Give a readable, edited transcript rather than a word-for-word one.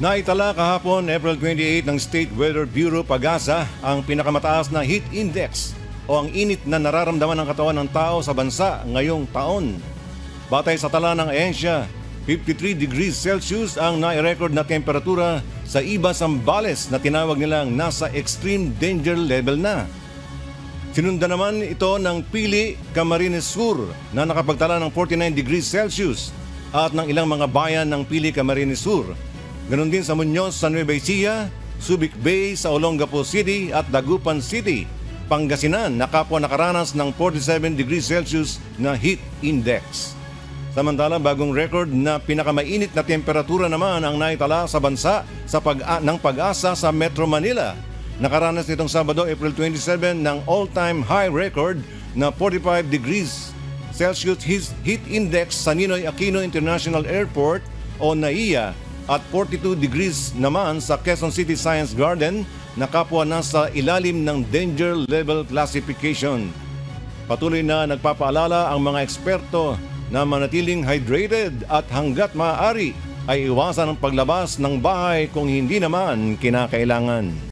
Naitala kahapon, April 28 ng State Weather Bureau Pag-asa ang pinakamataas na heat index o ang init na nararamdaman ng katawan ng tao sa bansa ngayong taon. Batay sa tala ng ahensya, 53 degrees Celsius ang nai-record na temperatura sa iba Zambales na tinawag nilang nasa extreme danger level na. Sinundan naman ito ng Pili, Camarines Sur na nakapagtala ng 49 degrees Celsius at ng ilang mga bayan ng Pili, Camarines Sur. Ganon din sa Muñoz, San Nueva Ecija, Subic Bay sa Olongapo City at Dagupan City, Pangasinan na kapwa nakaranas ng 47 degrees Celsius na heat index. Samantala, bagong record na pinakamainit na temperatura naman ang naitala sa bansa ng Pag-asa sa Metro Manila. Nakaranas nitong Sabado, April 27 ng all-time high record na 45 degrees Celsius heat index sa Ninoy Aquino International Airport o NAIA at 42 degrees naman sa Quezon City Science Garden na kapwa nasa ilalim ng danger level classification. Patuloy na nagpapaalala ang mga eksperto na manatiling hydrated at hanggat maaari ay iwasan ang paglabas ng bahay kung hindi naman kinakailangan.